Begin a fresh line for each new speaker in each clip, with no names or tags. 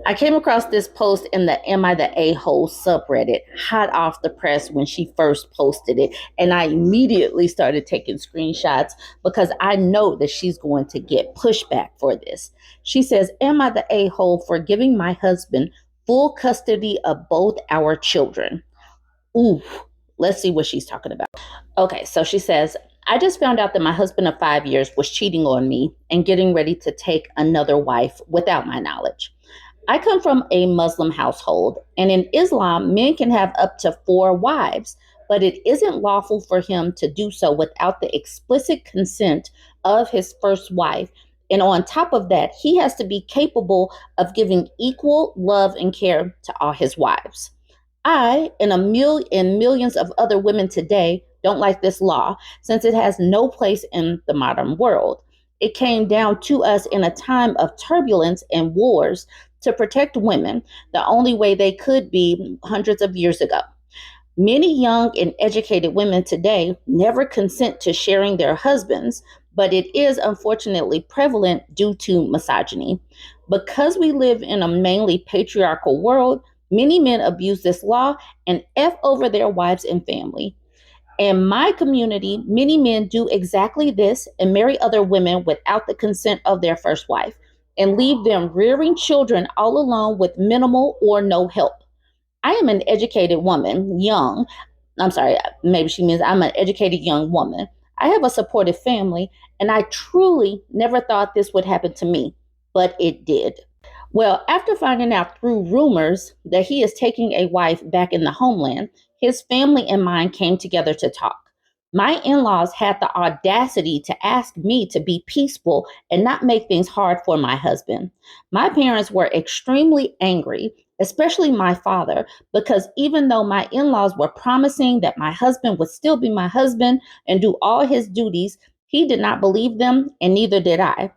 I came across this post in the Am I the A-hole subreddit, hot off the press when she first posted it. And I immediately started taking screenshots because I know that she's going to get pushback for this. She says, Am I the a-hole for giving my husband full custody of both our children? Ooh, let's see what she's talking about. Okay, so she says, I just found out that my husband of 5 years was cheating on me and getting ready to take another wife without my knowledge. I come from a Muslim household, and in Islam, men can have up to 4 wives, but it isn't lawful for him to do so without the explicit consent of his first wife. And on top of that, he has to be capable of giving equal love and care to all his wives. I and millions of other women today don't like this law since it has no place in the modern world. It came down to us in a time of turbulence and wars to protect women the only way they could be hundreds of years ago. Many young and educated women today never consent to sharing their husbands, but it is unfortunately prevalent due to misogyny. Because we live in a mainly patriarchal world, many men abuse this law and F over their wives and family. In my community, many men do exactly this and marry other women without the consent of their first wife and leave them rearing children all alone with minimal or no help. I am an educated woman, young. I'm sorry, maybe she means I'm an educated young woman. I have a supportive family, and I truly never thought this would happen to me, but it did. Well, after finding out through rumors that he is taking a wife back in the homeland, his family and mine came together to talk. My in laws had the audacity to ask me to be peaceful and not make things hard for my husband. My parents were extremely angry, especially my father, because even though my in laws were promising that my husband would still be my husband and do all his duties, he did not believe them, and neither did I.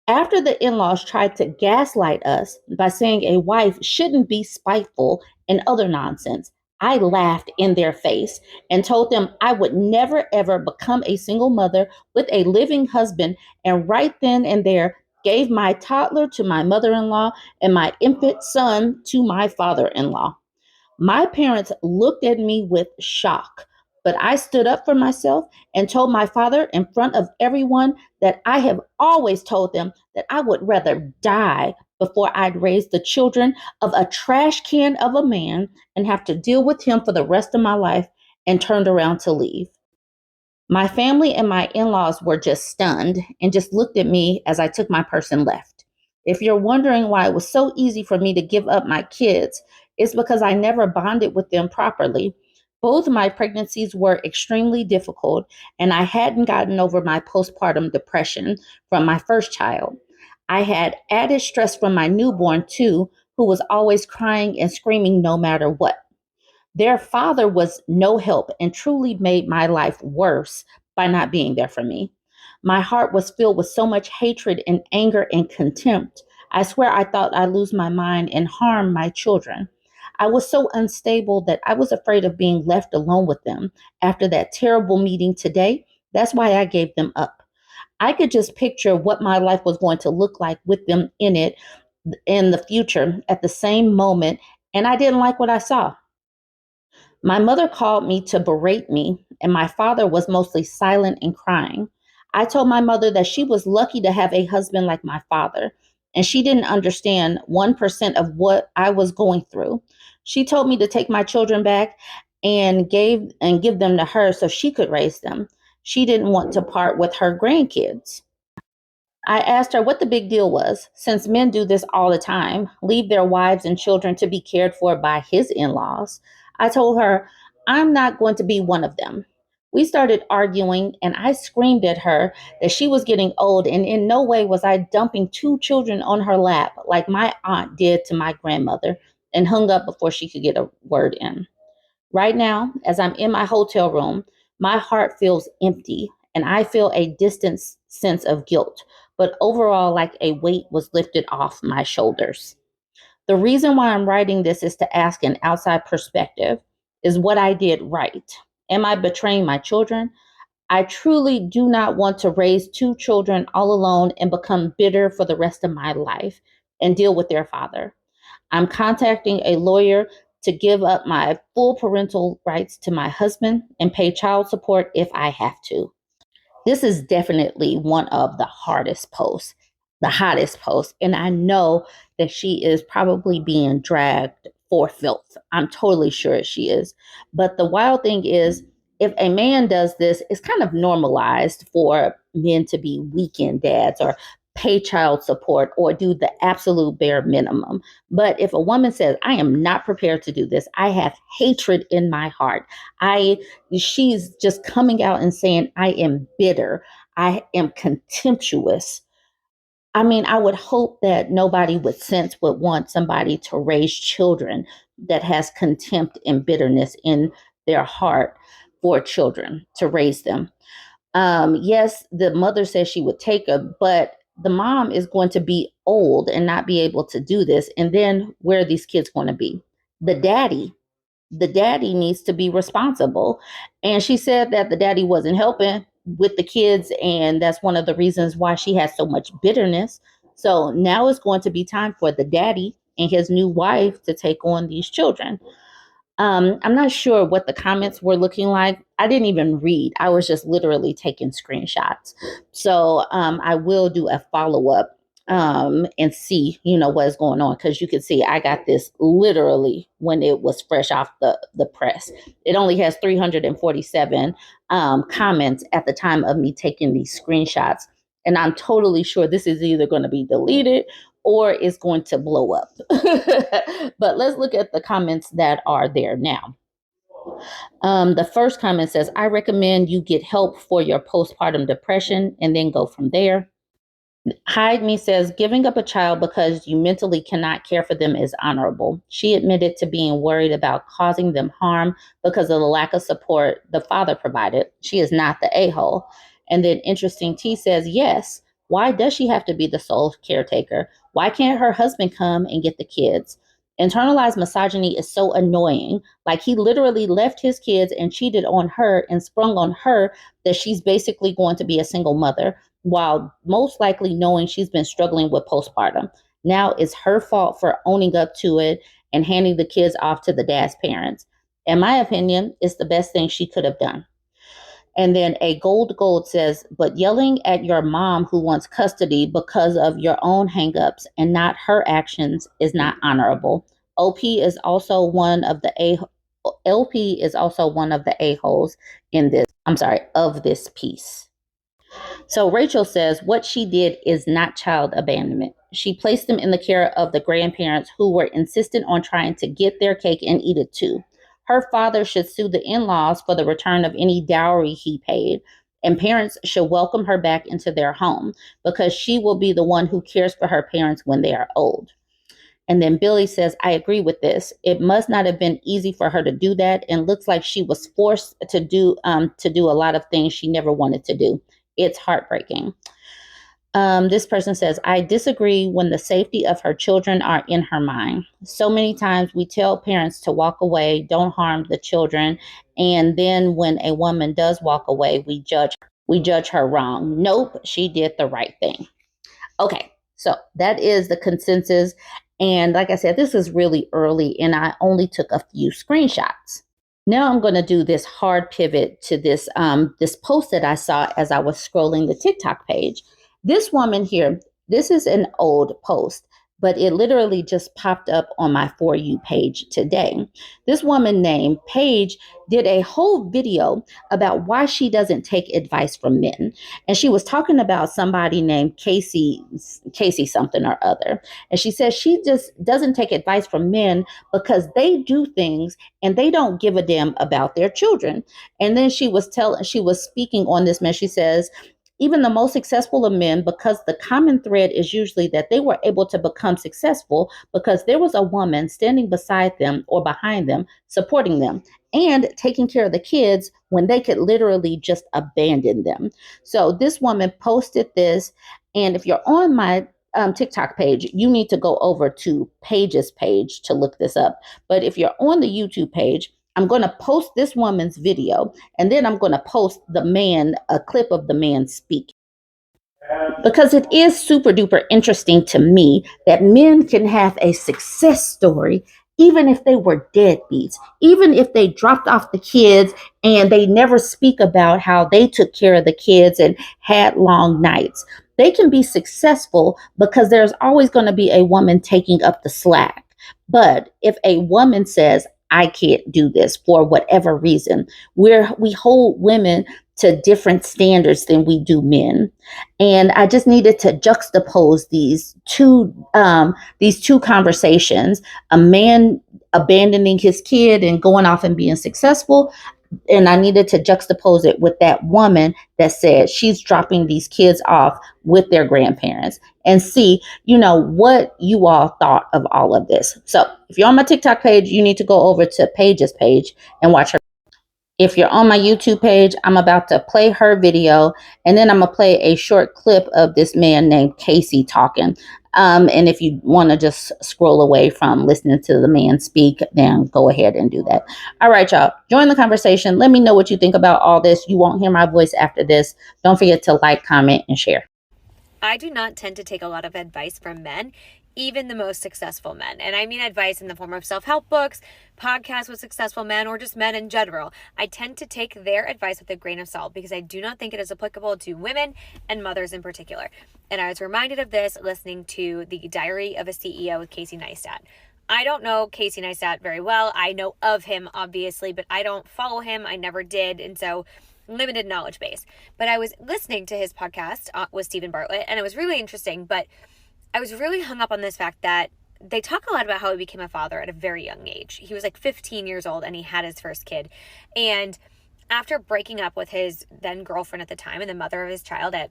After the in laws tried to gaslight us by saying a wife shouldn't be spiteful and other nonsense, I laughed in their face and told them I would never ever become a single mother with a living husband, and right then and there gave my toddler to my mother in law and my infant son to my father in law. My parents looked at me with shock, but I stood up for myself and told my father in front of everyone that I have always told them that I would rather die before I'd raise the children of a trash can of a man and have to deal with him for the rest of my life, and turned around to leave. My family and my in laws were just stunned and just looked at me as I took my purse and left. If you're wondering why it was so easy for me to give up my kids, it's because I never bonded with them properly. Both my pregnancies were extremely difficult, and I hadn't gotten over my postpartum depression from my first child. I had added stress from my newborn, too, who was always crying and screaming no matter what. Their father was no help and truly made my life worse by not being there for me. My heart was filled with so much hatred and anger and contempt. I swear I thought I'd lose my mind and harm my children. I was so unstable that I was afraid of being left alone with them after that terrible meeting today. That's why I gave them up. I could just picture what my life was going to look like with them in it in the future at the same moment, and I didn't like what I saw. My mother called me to berate me, and my father was mostly silent and crying. I told my mother that she was lucky to have a husband like my father, and she didn't understand 1% of what I was going through. She told me to take my children back and give them to her so she could raise them. She didn't want to part with her grandkids. I asked her what the big deal was, since men do this all the time, leave their wives and children to be cared for by his in laws. I told her, I'm not going to be one of them. We started arguing, and I screamed at her that she was getting old, and in no way was I dumping 2 children on her lap like my aunt did to my grandmother, and hung up before she could get a word in. Right now, as I'm in my hotel room, my heart feels empty and I feel a distant sense of guilt, but overall, like a weight was lifted off my shoulders. The reason why I'm writing this is to ask an outside perspective. Is what I did right? Am I betraying my children? I truly do not want to raise 2 children all alone and become bitter for the rest of my life and deal with their father. I'm contacting a lawyer to give up my full parental rights to my husband and pay child support if I have to. This is definitely one of the hardest posts, the hottest posts. And I know that she is probably being dragged for filth. I'm totally sure she is. But the wild thing is, if a man does this, it's kind of normalized for men to be weekend dads or pay child support or do the absolute bare minimum. But if a woman says, I am not prepared to do this, I have hatred in my heart, I she's just coming out and saying, I am bitter, I am contemptuous. I mean, I would hope that nobody with sense would want somebody to raise children that has contempt and bitterness in their heart for children to raise them. Yes, the mother says she would take her, but the mom is going to be old and not be able to do this. And then where are these kids going to be? The daddy the daddy needs to be responsible. And she said that the daddy wasn't helping with the kids. And that's one of the reasons why she has so much bitterness. So now it's going to be time for the daddy and his new wife to take on these children. I'm not sure what the comments were looking like. I didn't even read. I was just literally taking screenshots. So I will do a follow up and see, what is going on, because you can see I got this literally when it was fresh off the press. It only has 347 comments at the time of me taking these screenshots. And I'm totally sure this is either going to be deleted or it's going to blow up. But let's look at the comments that are there now. The first comment says, I recommend you get help for your postpartum depression and then go from there. Hide Me says, giving up a child because you mentally cannot care for them is honorable. She admitted to being worried about causing them harm because of the lack of support the father provided. She is not the a-hole. And then Interesting T says, yes. Why does she have to be the sole caretaker? Why can't her husband come and get the kids? Internalized misogyny is so annoying. Like, he literally left his kids and cheated on her and sprung on her that she's basically going to be a single mother, while most likely knowing she's been struggling with postpartum. Now it's her fault for owning up to it and handing the kids off to the dad's parents. In my opinion, it's the best thing she could have done. And then a gold says, but yelling at your mom who wants custody because of your own hangups and not her actions is not honorable. OP is also one of the LP is also one of the a-holes in this, of this piece. So Rachel says what she did is not child abandonment. She placed them in the care of the grandparents who were insistent on trying to get their cake and eat it too. Her father should sue the in-laws for the return of any dowry he paid, and parents should welcome her back into their home because she will be the one who cares for her parents when they are old. And then Billy says, I agree with this. It must not have been easy for her to do that, and looks like she was forced to do a lot of things she never wanted to do. It's heartbreaking. This person says, I disagree when the safety of her children are in her mind. So many times we tell parents to walk away, don't harm the children. And then when a woman does walk away, we judge her wrong. Nope, she did the right thing. Okay, so that is the consensus. And like I said, this is really early and I only took a few screenshots. Now I'm going to do this hard pivot to this post that I saw as I was scrolling the TikTok page. This woman here, this is an old post, but it literally just popped up on my For You page today. This woman named Paige did a whole video about why she doesn't take advice from men. And she was talking about somebody named Casey something or other. And she says she just doesn't take advice from men because they do things and they don't give a damn about their children. And then she was speaking on this man. She says, even the most successful of men, because the common thread is usually that they were able to become successful because there was a woman standing beside them or behind them, supporting them and taking care of the kids when they could literally just abandon them. So this woman posted this. And if you're on my TikTok page, you need to go over to Paige's page to look this up. But if you're on the YouTube page, I'm going to post this woman's video, and then I'm going to post a clip of the man speaking. because it is super duper interesting to me that men can have a success story even if they were deadbeats, even if they dropped off the kids and they never speak about how they took care of the kids and had long nights. They can be successful because there's always going to be a woman taking up the slack. But if a woman says, I can't do this for whatever reason, we hold women to different standards than we do men. And I just needed to juxtapose these two conversations: a man abandoning his kid and going off and being successful, and I needed to juxtapose it with that woman that said she's dropping these kids off with their grandparents, and see, what you all thought of all of this. So if you're on my TikTok page, you need to go over to Paige's page and watch her. If you're on my YouTube page, I'm about to play her video, and then I'm going to play a short clip of this man named Casey talking. And if you want to just scroll away from listening to the man speak, then go ahead and do that. All right, y'all. Join the conversation. Let me know what you think about all this. You won't hear my voice after this. Don't forget to like, comment, and share.
I do not tend to take a lot of advice from men, even the most successful men. And I mean advice in the form of self-help books, podcasts with successful men, or just men in general. I tend to take their advice with a grain of salt because I do not think it is applicable to women and mothers in particular. And I was reminded of this listening to The Diary of a CEO with Casey Neistat. I don't know Casey Neistat very well. I know of him, obviously, but I don't follow him. I never did. And so limited knowledge base. But I was listening to his podcast with Stephen Bartlett, and it was really interesting. But I was really hung up on this fact that they talk a lot about how he became a father at a very young age. He was like 15 years old and he had his first kid. And after breaking up with his then girlfriend at the time and the mother of his child at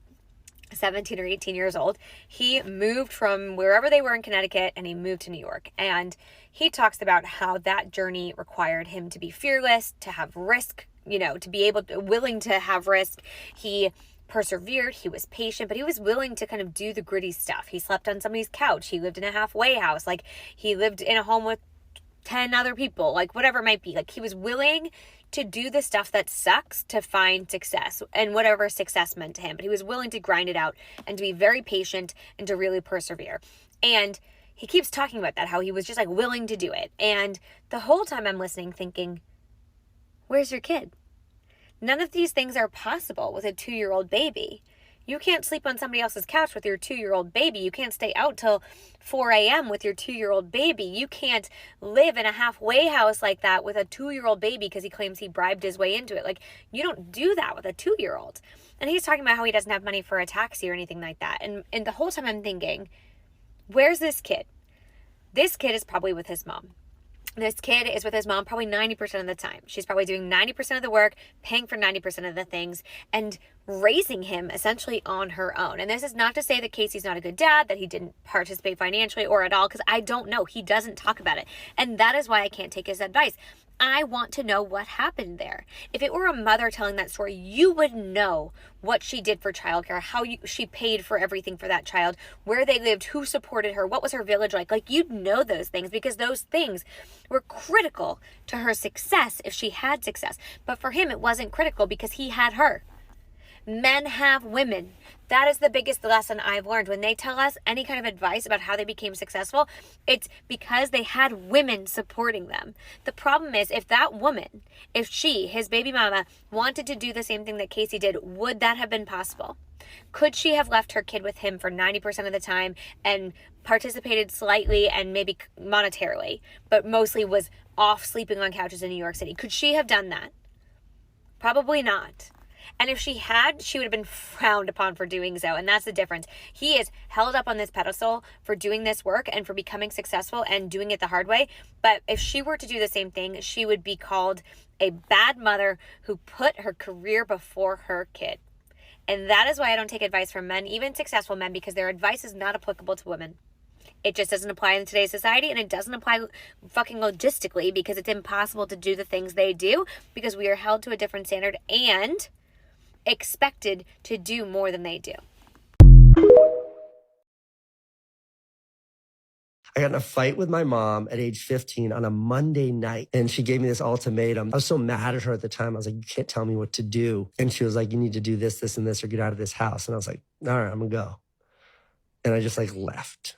17 or 18 years old, he moved from wherever they were in Connecticut and he moved to New York. And he talks about how that journey required him to be fearless, to have risk, to be willing to have risk. He persevered, he was patient, but he was willing to kind of do the gritty stuff. He slept on somebody's couch. He lived in a halfway house. Like, he lived in a home with 10 other people, like whatever it might be. Like, he was willing to do the stuff that sucks to find success and whatever success meant to him. But he was willing to grind it out and to be very patient and to really persevere. And he keeps talking about that, how he was just like willing to do it. And the whole time I'm listening thinking, where's your kid? None of these things are possible with a 2-year-old baby. You can't sleep on somebody else's couch with your 2-year-old baby. You can't stay out till 4 a.m. with your 2-year-old baby. You can't live in a halfway house like that with a 2-year-old baby because he claims he bribed his way into it. Like, you don't do that with a 2-year-old. And he's talking about how he doesn't have money for a taxi or anything like that. And the whole time I'm thinking, where's this kid? This kid is probably with his mom. This kid is with his mom probably 90% of the time. She's probably doing 90% of the work, paying for 90% of the things, and raising him essentially on her own. And this is not to say that Casey's not a good dad, that he didn't participate financially or at all, because I don't know. He doesn't talk about it. And that is why I can't take his advice. I want to know what happened there. If it were a mother telling that story, you would know what she did for childcare, how she paid for everything for that child, where they lived, who supported her, what was her village like. Like, you'd know those things because those things were critical to her success if she had success. But for him, it wasn't critical because he had her. Men have women. That is the biggest lesson I've learned. When they tell us any kind of advice about how they became successful, it's because they had women supporting them. The problem is, if that woman, if she, his baby mama, wanted to do the same thing that Casey did, would that have been possible? Could she have left her kid with him for 90% of the time and participated slightly and maybe monetarily, but mostly was off sleeping on couches in New York City? Could she have done that? Probably not. And if she had, she would have been frowned upon for doing so. And that's the difference. He is held up on this pedestal for doing this work and for becoming successful and doing it the hard way. But if she were to do the same thing, she would be called a bad mother who put her career before her kid. And that is why I don't take advice from men, even successful men, because their advice is not applicable to women. It just doesn't apply in today's society, and it doesn't apply fucking logistically because it's impossible to do the things they do because we are held to a different standard and expected to do more than they do.
I got in a fight with my mom at age 15 on a Monday night, and she gave me this ultimatum. I was so mad at her at the time. I was like, you can't tell me what to do. And she was like, you need to do this, this, and this, or get out of this house. And I was like, all right, I'm gonna go. And I just like left.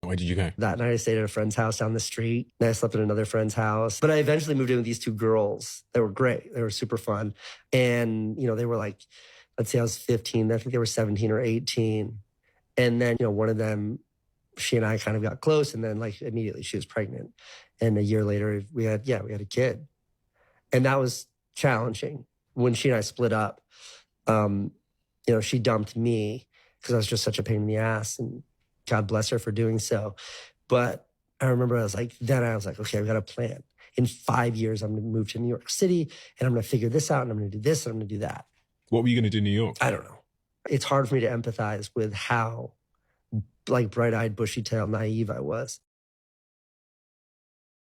Where did you go?
That night I stayed at a friend's house down the street. Then I slept at another friend's house. But I eventually moved in with these two girls. They were great. They were super fun. And, you know, they were like, let's say I was 15. I think they were 17 or 18. And then, you know, one of them, she and I kind of got close. And then like immediately she was pregnant. And a year later we had a kid. And that was challenging. When she and I split up, you know, she dumped me because I was just such a pain in the ass. And God bless her for doing so. But I remember I was like, okay, I've got a plan. In 5 years, I'm going to move to New York City and I'm going to figure this out and I'm going to do this and I'm going to do that.
What were you going to do in New York?
I don't know. It's hard for me to empathize with how like bright-eyed, bushy-tailed, naive I was.